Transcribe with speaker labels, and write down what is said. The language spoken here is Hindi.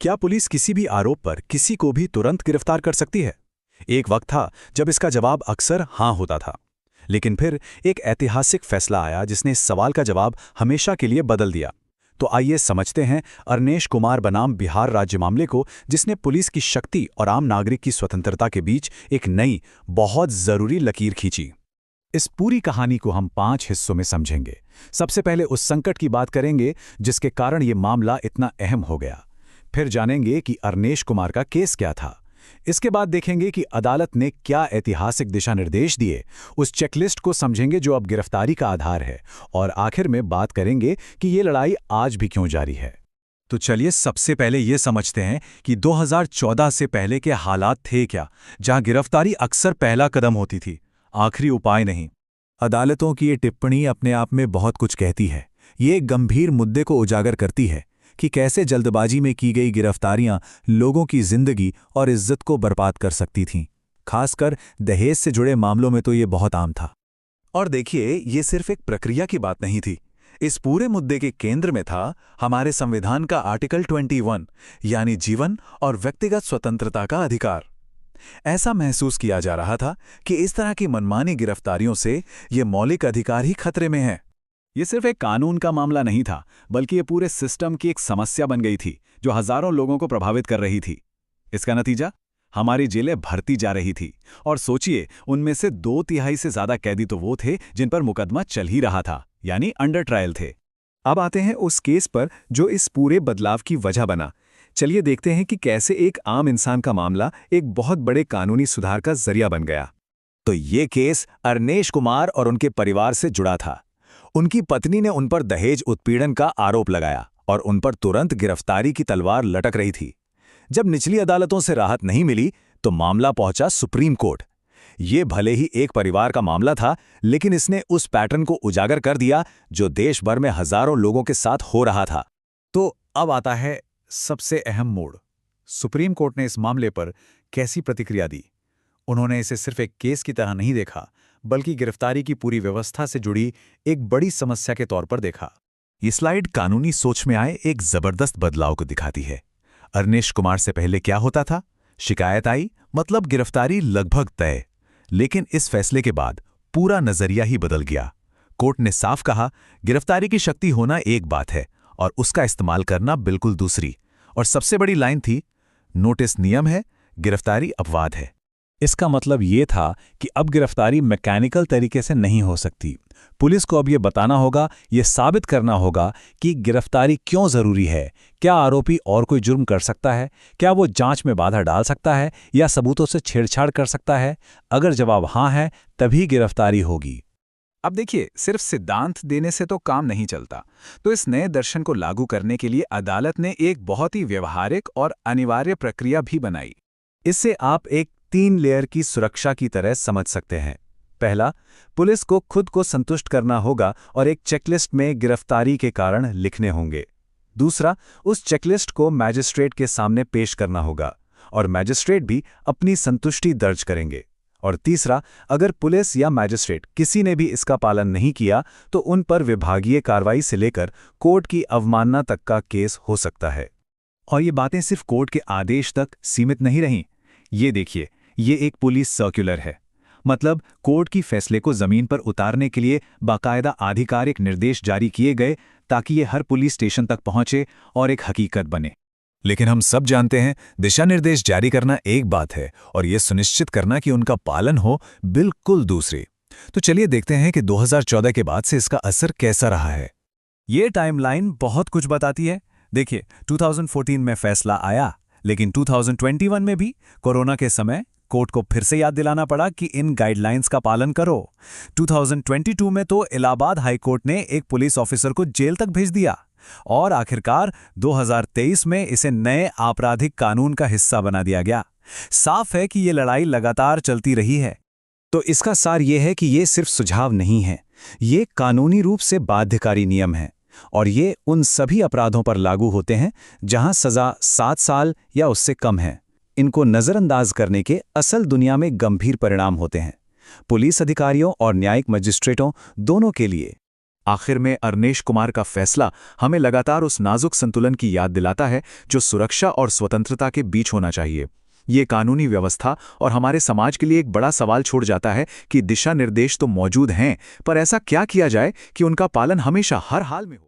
Speaker 1: क्या पुलिस किसी भी आरोप पर किसी को भी तुरंत गिरफ्तार कर सकती है? एक वक्त था जब इसका जवाब अक्सर हाँ होता था। लेकिन फिर एक ऐतिहासिक फैसला आया जिसने इस सवाल का जवाब हमेशा के लिए बदल दिया। तो आइए समझते हैं अरनेश कुमार बनाम बिहार राज्य मामले को, जिसने पुलिस की शक्ति और आम नागरिक की स्वतंत्रता के बीच एक नई, बहुत जरूरी लकीर खींची। इस पूरी कहानी को हम 5 हिस्सों में समझेंगे। सबसे पहले उस संकट की बात करेंगे जिसके कारण ये मामला इतना अहम हो गया। फिर जानेंगे कि अरनेश कुमार का केस क्या था। इसके बाद देखेंगे कि अदालत ने क्या ऐतिहासिक दिशा निर्देश दिए, उस चेकलिस्ट को समझेंगे जो अब गिरफ्तारी का आधार है, और आखिर में बात करेंगे कि ये लड़ाई आज भी क्यों जारी है। तो चलिए सबसे पहले ये समझते हैं कि 2014 से पहले के हालात थे क्या, जहां गिरफ्तारी अक्सर पहला कदम होती थी, आखिरी उपाय नहीं। अदालतों की ये टिप्पणी अपने आप में बहुत कुछ कहती है। ये एक गंभीर मुद्दे को उजागर करती है कि कैसे जल्दबाजी में की गई गिरफ्तारियां लोगों की जिंदगी और इज्जत को बर्बाद कर सकती थीं। खासकर दहेज से जुड़े मामलों में तो ये बहुत आम था। और देखिए, ये सिर्फ एक प्रक्रिया की बात नहीं थी। इस पूरे मुद्दे के केंद्र में था हमारे संविधान का आर्टिकल 21, यानी जीवन और व्यक्तिगत स्वतंत्रता का अधिकार। ऐसा महसूस किया जा रहा था कि इस तरह की मनमानी गिरफ्तारियों से ये मौलिक अधिकार ही खतरे में है। ये सिर्फ एक कानून का मामला नहीं था, बल्कि ये पूरे सिस्टम की एक समस्या बन गई थी जो हजारों लोगों को प्रभावित कर रही थी। इसका नतीजा, हमारी जेलें भरती जा रही थी। और सोचिए, उनमें से 2/3 से ज्यादा कैदी तो वो थे जिन पर मुकदमा चल ही रहा था, यानी अंडर ट्रायल थे। अब आते हैं उस केस पर जो इस पूरे बदलाव की वजह बना। चलिए देखते हैं कि कैसे एक आम इंसान का मामला एक बहुत बड़े कानूनी सुधार का जरिया बन गया। तो ये केस अरनेश कुमार और उनके परिवार से जुड़ा था। उनकी पत्नी ने उन पर दहेज उत्पीड़न का आरोप लगाया और उन पर तुरंत गिरफ्तारी की तलवार लटक रही थी। जब निचली अदालतों से राहत नहीं मिली तो मामला पहुंचा सुप्रीम कोर्ट। ये भले ही एक परिवार का मामला था, लेकिन इसने उस पैटर्न को उजागर कर दिया जो देश भर में हजारों लोगों के साथ हो रहा था। तो अब आता है सबसे अहम मोड़। सुप्रीम कोर्ट ने इस मामले पर कैसी प्रतिक्रिया दी? उन्होंने इसे सिर्फ एक केस की तरह नहीं देखा, बल्कि गिरफ्तारी की पूरी व्यवस्था से जुड़ी एक बड़ी समस्या के तौर पर देखा। ये स्लाइड कानूनी सोच में आए एक जबरदस्त बदलाव को दिखाती है। अरनेश कुमार से पहले क्या होता था? शिकायत आई, मतलब गिरफ्तारी लगभग तय। लेकिन इस फैसले के बाद पूरा नजरिया ही बदल गया। कोर्ट ने साफ कहा, गिरफ्तारी की शक्ति होना एक बात है और उसका इस्तेमाल करना बिल्कुल दूसरी। और सबसे बड़ी लाइन थी, नोटिस नियम है, गिरफ्तारी अपवाद है। इसका मतलब ये था कि अब गिरफ्तारी मैकेनिकल तरीके से नहीं हो सकती। पुलिस को अब ये बताना होगा, ये साबित करना होगा कि गिरफ्तारी क्यों जरूरी है। क्या आरोपी और कोई जुर्म कर सकता है? क्या वो जांच में बाधा डाल सकता है या सबूतों से छेड़छाड़ कर सकता है? अगर जवाब हाँ है, तभी गिरफ्तारी होगी। अब देखिए, सिर्फ सिद्धांत देने से तो काम नहीं चलता। तो इस नए दर्शन को लागू करने के लिए अदालत ने एक बहुत ही व्यवहारिक और अनिवार्य प्रक्रिया भी बनाई। इससे आप एक 3 लेयर की सुरक्षा की तरह समझ सकते हैं। पहला, पुलिस को खुद को संतुष्ट करना होगा और एक चेकलिस्ट में गिरफ्तारी के कारण लिखने होंगे। दूसरा, उस चेकलिस्ट को मैजिस्ट्रेट के सामने पेश करना होगा और मैजिस्ट्रेट भी अपनी संतुष्टि दर्ज करेंगे। और तीसरा, अगर पुलिस या मैजिस्ट्रेट किसी ने भी इसका पालन नहीं किया तो उन पर विभागीय कार्रवाई से लेकर कोर्ट की अवमानना तक का केस हो सकता है। और ये बातें सिर्फ कोर्ट के आदेश तक सीमित नहीं रहीं। ये देखिए, ये एक पुलिस सर्कुलर है। मतलब कोर्ट की फैसले को जमीन पर उतारने के लिए बाकायदा आधिकारिक निर्देश जारी किए गए ताकि ये हर पुलिस स्टेशन तक पहुंचे और एक हकीकत बने। लेकिन हम सब जानते हैं, दिशा निर्देश जारी करना एक बात है और यह सुनिश्चित करना कि उनका पालन हो बिल्कुल दूसरी। तो चलिए देखते हैं कि 2014 के बाद से इसका असर कैसा रहा है। ये टाइमलाइन बहुत कुछ बताती है। देखिए, 2014 में फैसला आया, लेकिन 2021 में भी कोरोना के समय कोर्ट को फिर से याद दिलाना पड़ा कि इन गाइडलाइंस का पालन करो। 2022 में तो इलाहाबाद हाई कोर्ट ने एक पुलिस ऑफिसर को जेल तक भेज दिया और आखिरकार 2023 में इसे नए आपराधिक कानून का हिस्सा बना दिया गया। साफ है कि ये लड़ाई लगातार चलती रही है। तो इसका सार ये है कि ये सिर्फ सुझाव नहीं है, ये कानूनी रूप से बाध्यकारी नियम है और ये उन सभी अपराधों पर लागू होते हैं जहां सजा 7 साल या उससे कम है। इनको नजरअंदाज करने के असल दुनिया में गंभीर परिणाम होते हैं, पुलिस अधिकारियों और न्यायिक मजिस्ट्रेटों दोनों के लिए। आखिर में अरनेश कुमार का फैसला हमें लगातार उस नाजुक संतुलन की याद दिलाता है जो सुरक्षा और स्वतंत्रता के बीच होना चाहिए। ये कानूनी व्यवस्था और हमारे समाज के लिए एक बड़ा सवाल छोड़ जाता है कि दिशा निर्देश तो मौजूद हैं, पर ऐसा क्या किया जाए कि उनका पालन हमेशा हर हाल में हो।